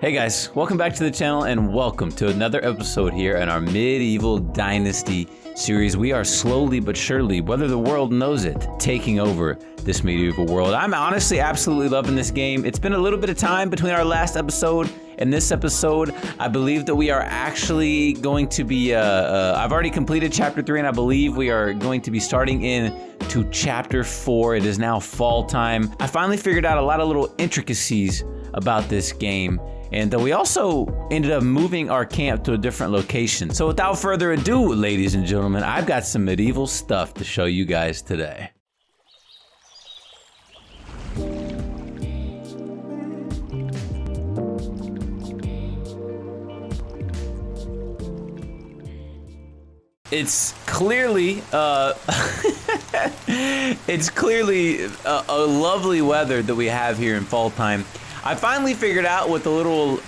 Hey guys, welcome back to the channel and welcome to another episode here in our Medieval Dynasty series. We are slowly but surely, whether the world knows it, taking over this medieval world. I'm honestly absolutely loving this game. It's been a little bit of time between our last episode and this episode. I believe that we are actually going to be, I've already completed chapter 3 and I believe we are going to be starting in to chapter 4. It is now fall time. I finally figured out a lot of little intricacies about this game. And we also ended up moving our camp to a different location. So without further ado, ladies and gentlemen, I've got some medieval stuff to show you guys today. It's clearly, a lovely weather that we have here in fall time. I finally figured out what the little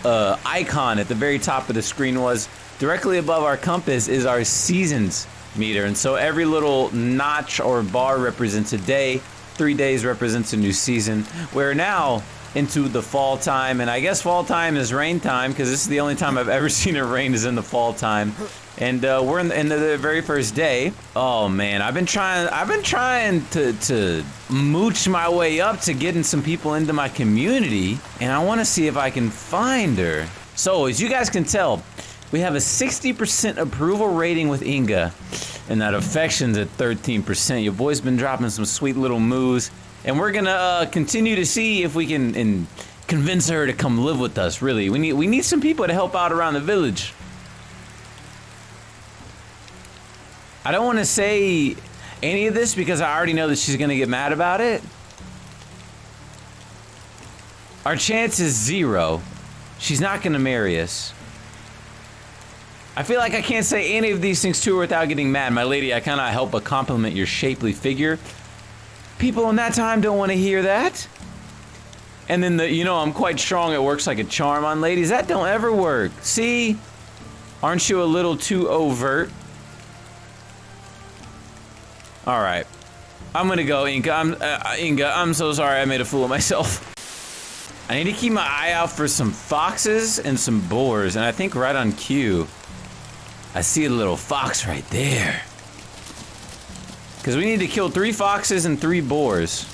icon at the very top of the screen was. Directly above our compass is our seasons meter. And so every little notch or bar represents a day. 3 days represents a new season. We're now into the fall time. And I guess fall time is rain time because this is the only time I've ever seen it rain is in the fall time. And we're in the very first day. Oh man, I've been trying to mooch my way up to getting some people into my community, and I want to see if I can find her. So as you guys can tell, we have a 60% approval rating with Inga, and that affection's at 13%. Your boy's been dropping some sweet little moves, and we're gonna continue to see if we can convince her to come live with us. Really, we need some people to help out around the village. I don't want to say any of this because I already know that she's going to get mad about it. Our chance is 0. She's not going to marry us. I feel like I can't say any of these things to her without getting mad. My lady, I kind of help but compliment your shapely figure. People in that time don't want to hear that. And then I'm quite strong. It works like a charm on ladies. That don't ever work. See? Aren't you a little too overt? All right, I'm gonna go, Inga. I'm so sorry I made a fool of myself. I need to keep my eye out for some foxes and some boars, and I think right on cue, I see a little fox right there. Because we need to kill 3 foxes and 3 boars.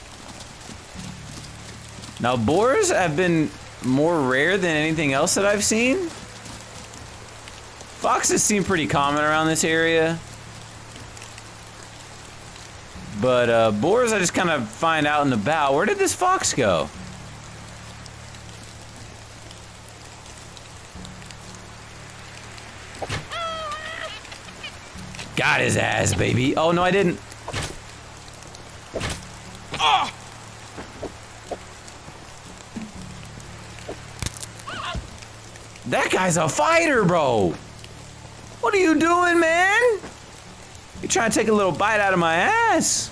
Now, boars have been more rare than anything else that I've seen. Foxes seem pretty common around this area. But boars I just kind of find out and about. Where did this fox go? Got his ass, baby. Oh, no, I didn't. Oh! That guy's a fighter, bro. What are you doing, man? You're trying to take a little bite out of my ass.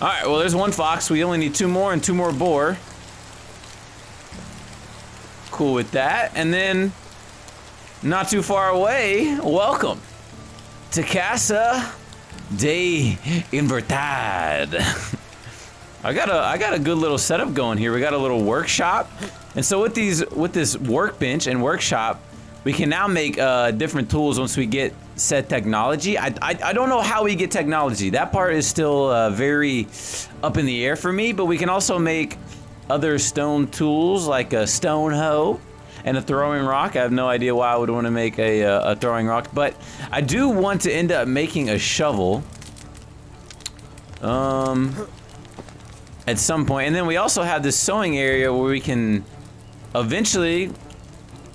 Alright, well there's 1 fox. We only need 2 more and 2 more boar. Cool with that. And then, not too far away, welcome to Casa de Invertad. I got a good little setup going here. We got a little workshop. And so with this workbench and workshop, we can now make different tools once we get said technology. I don't know how we get technology. That part is still very up in the air for me, but we can also make other stone tools like a stone hoe and a throwing rock. I have no idea why I would want to make a throwing rock, but I do want to end up making a shovel at some point. And then we also have this sewing area where we can eventually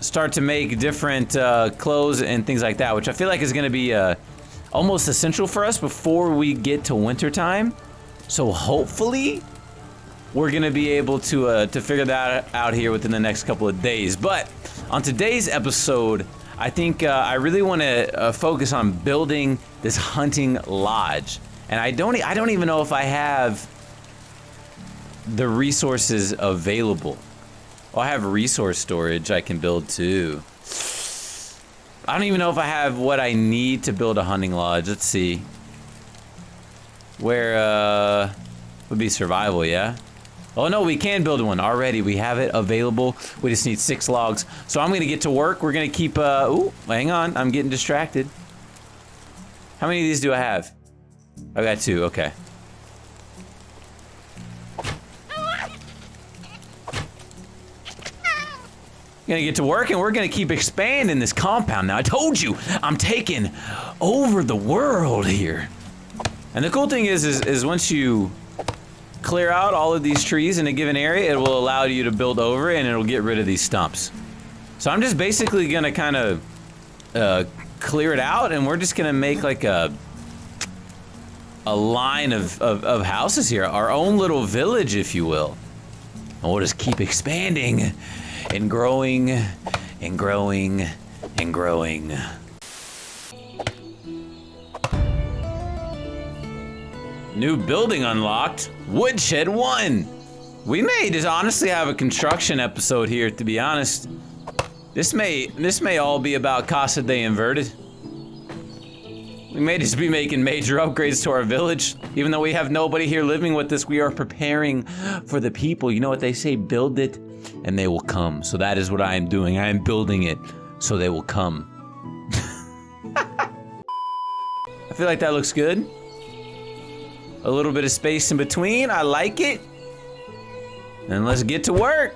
start to make different clothes and things like that, which I feel like is going to be almost essential for us before we get to winter time. So hopefully we're going to be able to figure that out here within the next couple of days. But on today's episode, I think I really want to focus on building this hunting lodge. And I don't even know if I have the resources available. Oh, I have resource storage I can build too. I don't even know if I have what I need to build a hunting lodge. Let's see. Where, would be survival, yeah? Oh no, we can build one already. We have it available. We just need 6 logs. So I'm gonna get to work. We're gonna keep, ooh, hang on. I'm getting distracted. How many of these do I have? I got 2, okay. Gonna get to work and we're gonna keep expanding this compound. Now I told you, I'm taking over the world here. And the cool thing is once you clear out all of these trees in a given area, it will allow you to build over it and it'll get rid of these stumps. So I'm just basically gonna kind of clear it out and we're just gonna make like a line of houses here, our own little village, if you will. And we'll just keep expanding and growing and growing and growing. New building unlocked. Woodshed 1. We may just honestly have a construction episode here, to be honest. This may all be about Casa de Inverted. We may just be making major upgrades to our village. Even though we have nobody here living with us, we are preparing for the people. You know what they say, build it and they will come. So that is what I am doing. I am building it so they will come. I feel like that looks good. A little bit of space in between, I like it. And let's get to work.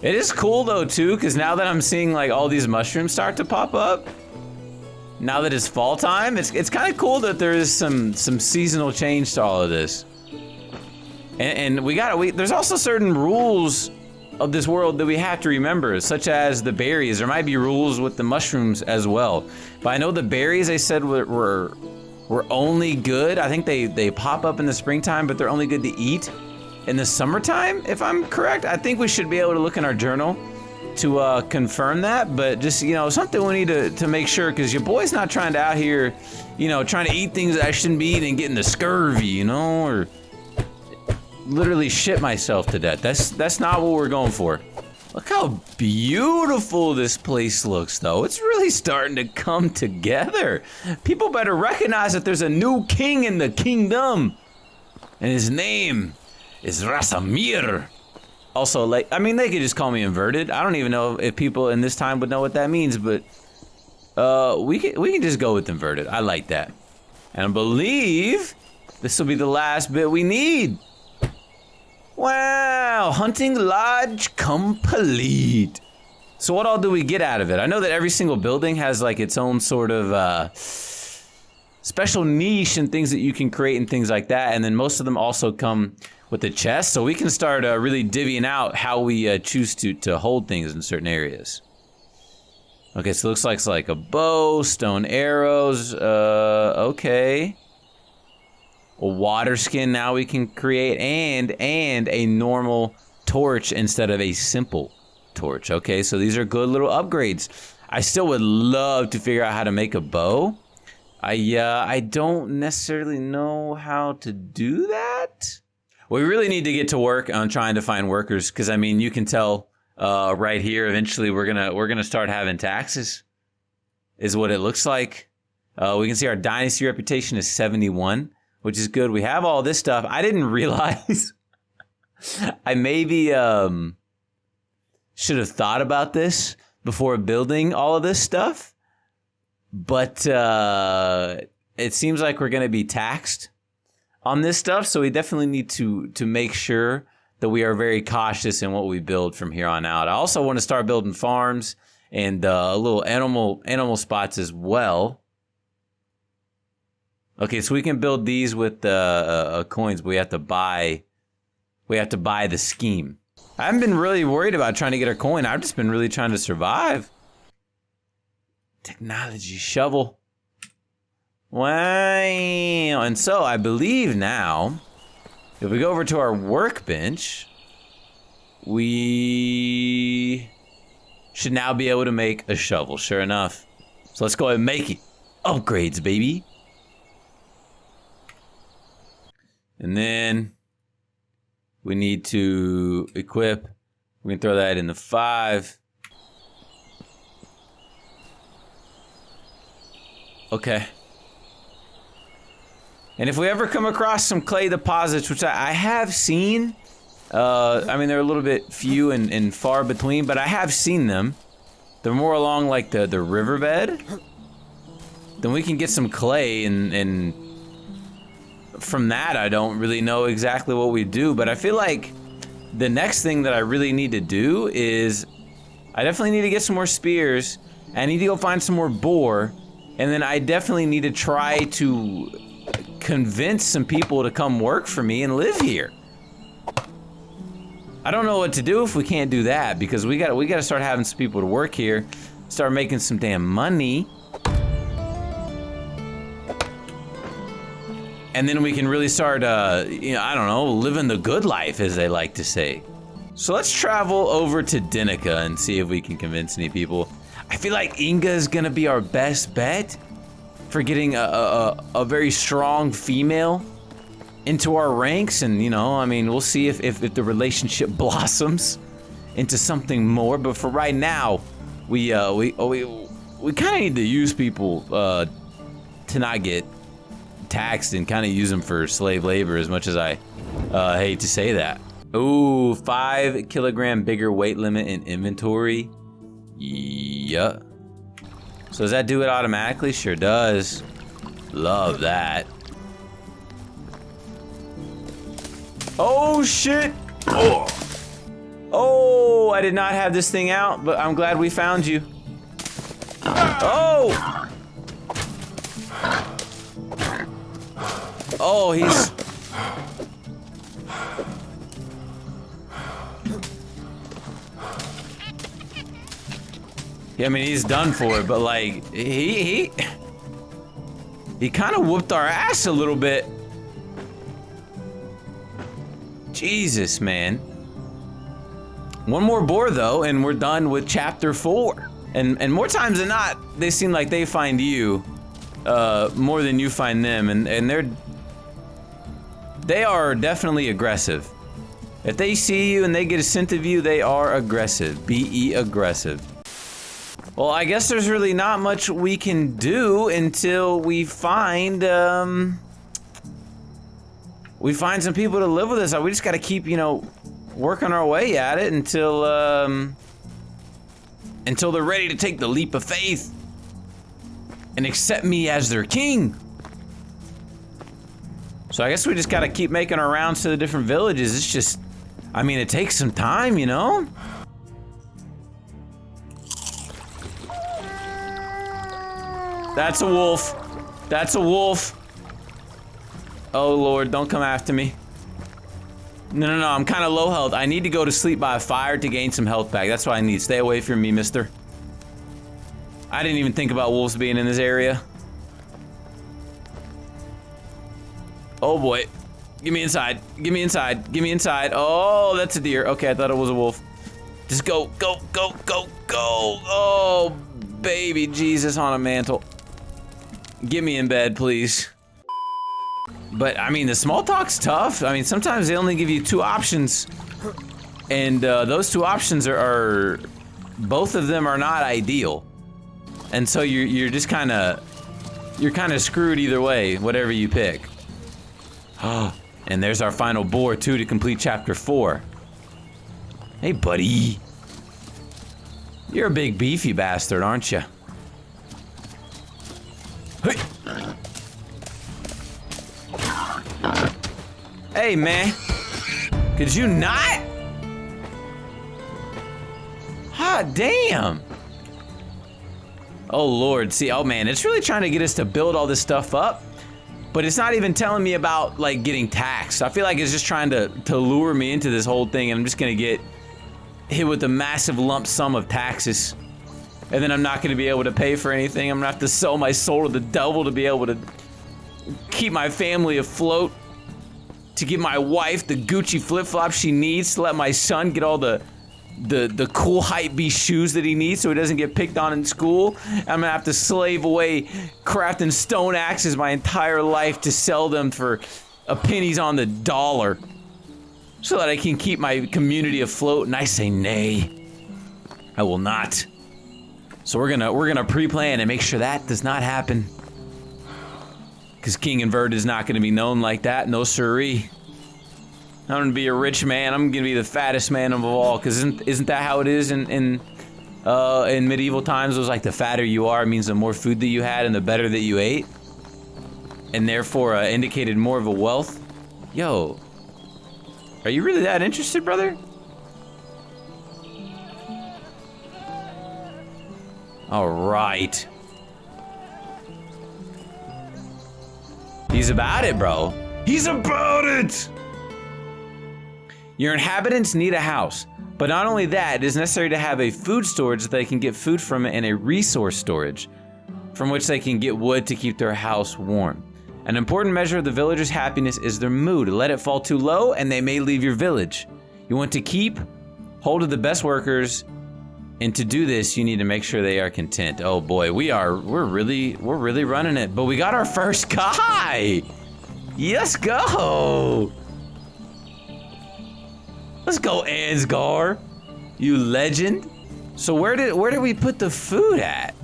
It is cool though too, because now that I'm seeing like all these mushrooms start to pop up, now that it's fall time, it's kind of cool that there is some seasonal change to all of this. And there's also certain rules of this world that we have to remember, such as the berries. There might be rules with the mushrooms as well. But I know the berries, they said were only good. I think they pop up in the springtime, but they're only good to eat in the summertime, if I'm correct. I think we should be able to look in our journal to confirm that, but just, you know, something we need to make sure, because your boy's not trying to out here, you know, trying to eat things that I shouldn't be eating and getting the scurvy, you know, or literally shit myself to death. That's not what we're going for. Look how beautiful this place looks, though. It's really starting to come together. People better recognize that there's a new king in the kingdom, and his name is Rasamir. Also, like, I mean, they could just call me inverted. I don't even know if people in this time would know what that means, but we can just go with inverted. I like that. And I believe this will be the last bit we need. Wow, hunting lodge complete. So what all do we get out of it? I know that every single building has like its own sort of special niche and things that you can create and things like that. And then most of them also come with the chest, so we can start really divvying out how we choose to hold things in certain areas. Okay, so it looks like it's like a bow, stone arrows, okay. A water skin now we can create, and a normal torch instead of a simple torch. Okay, so these are good little upgrades. I still would love to figure out how to make a bow. I don't necessarily know how to do that. We really need to get to work on trying to find workers, because I mean, you can tell right here. Eventually, we're gonna start having taxes, is what it looks like. We can see our dynasty reputation is 71, which is good. We have all this stuff. I didn't realize. I maybe should have thought about this before building all of this stuff, but it seems like we're gonna be taxed on this stuff, so we definitely need to make sure that we are very cautious in what we build from here on out. I also want to start building farms and little animal spots as well. Okay, so we can build these with coins, but we have to buy the scheme. I haven't been really worried about trying to get a coin. I've just been really trying to survive. Technology shovel. Wow. And so I believe now, if we go over to our workbench, we should now be able to make a shovel, sure enough. So let's go ahead and make it. Upgrades, baby. And then we need to equip. We can throw that in the 5. Okay. And if we ever come across some clay deposits, which I have seen, I mean, they're a little bit few and far between, but I have seen them. They're more along like the riverbed. Then we can get some clay and from that, I don't really know exactly what we do, but I feel like the next thing that I really need to do is I definitely need to get some more spears. I need to go find some more boar, and then I definitely need to try to convince some people to come work for me and live here. I don't know what to do if we can't do that, because we gotta start having some people to work here, start making some damn money. And then we can really start, you know, I don't know, living the good life, as they like to say. So let's travel over to Dinica and see if we can convince any people. I feel like Inga is gonna be our best bet for getting a very strong female into our ranks, and you know, I mean, we'll see if the relationship blossoms into something more. But for right now, we kind of need to use people to not get taxed and kind of use them for slave labor, as much as I hate to say that. Ooh, 5 kilogram bigger weight limit in inventory. Yeah. So does that do it automatically? Sure does. Love that. Oh shit! Oh! Oh, I did not have this thing out, but I'm glad we found you. Oh! Oh, he's... Yeah, I mean, he's done for it, but like, he kind of whooped our ass a little bit. Jesus, man. One more boar though, and we're done with chapter 4. And more times than not, they seem like they find you more than you find them, and they are definitely aggressive. If they see you and they get a scent of you, they are aggressive. Be aggressive. Well, I guess there's really not much we can do until we find some people to live with us. We just gotta keep, you know, working our way at it until they're ready to take the leap of faith and accept me as their king. So I guess we just gotta keep making our rounds to the different villages. It's just, I mean, it takes some time, you know? That's a wolf. That's a wolf. Oh Lord, don't come after me. No, I'm kind of low health. I need to go to sleep by a fire to gain some health back. That's what I need. Stay away from me, mister. I didn't even think about wolves being in this area. Oh boy. Get me inside. Get me inside. Get me inside. Oh, that's a deer. Okay, I thought it was a wolf. Just go, go, go, go, go. Oh, baby Jesus on a mantle. Get me in bed, please. But, I mean, the small talk's tough. I mean, sometimes they only give you 2 options. And those 2 options are both of them are not ideal. And so you're just kind of, you're kind of screwed either way, whatever you pick. And there's our final boar, too, to complete chapter 4. Hey, buddy. You're a big beefy bastard, aren't you? Hey, man. Could you not? Hot damn. Oh, Lord. See, oh, man. It's really trying to get us to build all this stuff up. But it's not even telling me about, like, getting taxed. I feel like it's just trying to lure me into this whole thing. And I'm just going to get hit with a massive lump sum of taxes. And then I'm not going to be able to pay for anything. I'm going to have to sell my soul to the devil to be able to keep my family afloat. To give my wife the Gucci flip-flops she needs. To let my son get all the cool hype-beast shoes that he needs so he doesn't get picked on in school. I'm going to have to slave away crafting stone axes my entire life to sell them for pennies on the dollar. So that I can keep my community afloat. And I say nay. I will not. So we're gonna pre-plan and make sure that does not happen. Because King Inverted is not going to be known like that. No siree. I'm going to be a rich man. I'm going to be the fattest man of all. Because isn't that how it is in medieval times? It was like the fatter you are means the more food that you had and the better that you ate. And therefore indicated more of a wealth. Yo. Are you really that interested, brother? All right. He's about it, bro. He's about it! Your inhabitants need a house. But not only that, it is necessary to have a food storage that they can get food from and a resource storage from which they can get wood to keep their house warm. An important measure of the villagers' happiness is their mood. Let it fall too low and they may leave your village. You want to keep hold of the best workers, and to do this, you need to make sure they are content. Oh boy, we're really running it. But we got our first guy. Let's go. Let's go, Ansgar. You legend. So where did we put the food at?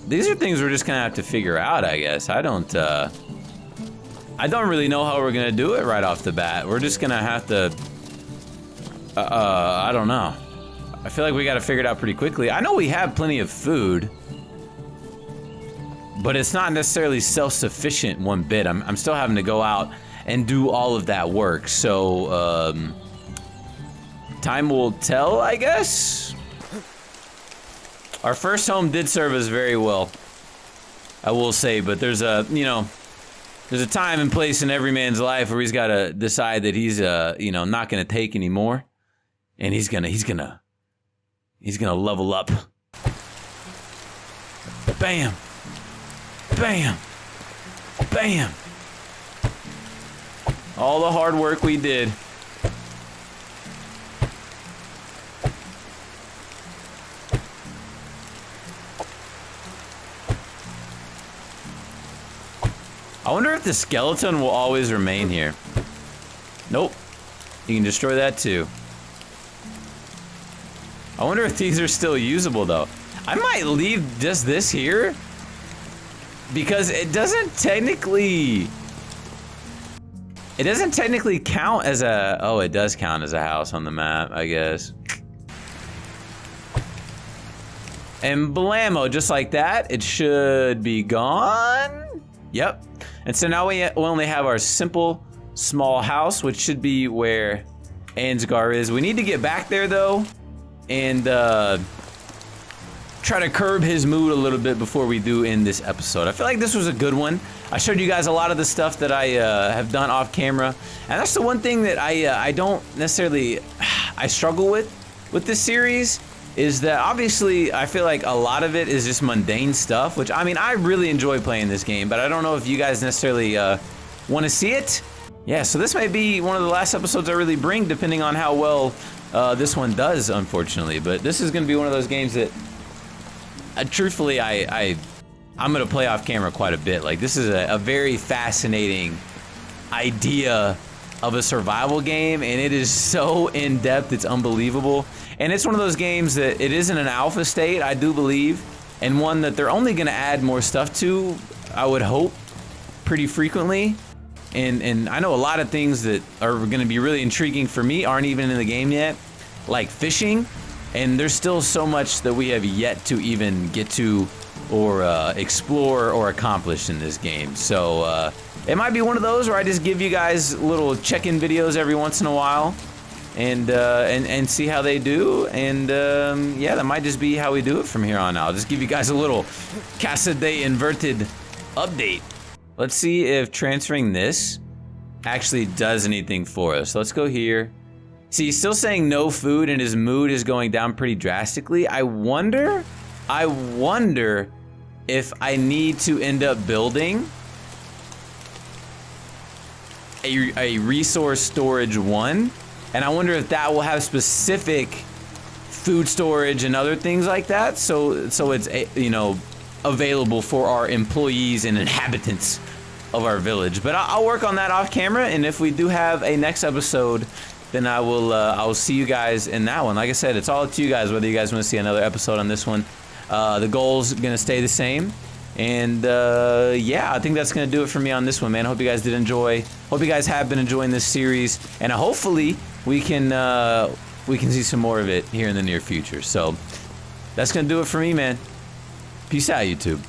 These are things we're just gonna have to figure out, I guess. I don't really know how we're gonna do it right off the bat. We're just gonna have to. I don't know. I feel like we gotta figure it out pretty quickly. I know we have plenty of food, but it's not necessarily self-sufficient one bit. I'm still having to go out and do all of that work. So, time will tell, I guess. Our first home did serve us very well, I will say, but there's a time and place in every man's life where he's gotta decide that he's, not gonna take anymore. And he's gonna level up. Bam. Bam. Bam. All the hard work we did. I wonder if the skeleton will always remain here. Nope. You can destroy that too. I wonder if these are still usable though. I might leave just this here because it doesn't technically count as a, oh, it does count as a house on the map, I guess. And blammo, just like that, it should be gone. Yep. And so now we only have our simple small house, which should be where Ansgar is. We need to get back there though and try to curb his mood a little bit before we do end this episode. I feel like this was a good one. I showed you guys a lot of the stuff that I have done off camera, and that's the one thing that I don't necessarily I struggle with this series, is that obviously I feel like a lot of it is just mundane stuff, which I mean I really enjoy playing this game, but I don't know if you guys necessarily want to see it. Yeah, so this may be one of the last episodes I really bring, depending on how well this one does, unfortunately. But this is going to be one of those games that, truthfully, I'm going to play off camera quite a bit. Like, this is a very fascinating idea of a survival game, and it is so in-depth, it's unbelievable. And it's one of those games that it isn't an alpha state, I do believe, and one that they're only going to add more stuff to, I would hope, pretty frequently. And I know a lot of things that are going to be really intriguing for me aren't even in the game yet, like fishing. And there's still so much that we have yet to even get to or explore or accomplish in this game. So it might be one of those where I just give you guys little check-in videos every once in a while and see how they do. And yeah, that might just be how we do it from here on out. I'll just give you guys a little Casa de Inverted update. Let's see if transferring this actually does anything for us. Let's go here. See, he's still saying no food and his mood is going down pretty drastically. I wonder if I need to end up building a resource storage one. And I wonder if that will have specific food storage and other things like that. So it's, available for our employees and inhabitants of our village. But I'll work on that off camera, and if we do have a next episode, then I will see you guys in that one. Like I said, it's all up to you guys whether you guys want to see another episode on this one. The goal's gonna stay the same. And yeah, I think that's gonna do it for me on this one, man. I hope you guys did enjoy. Hope you guys have been enjoying this series, and hopefully we can see some more of it here in the near future. So that's gonna do it for me, man. Peace out, YouTube.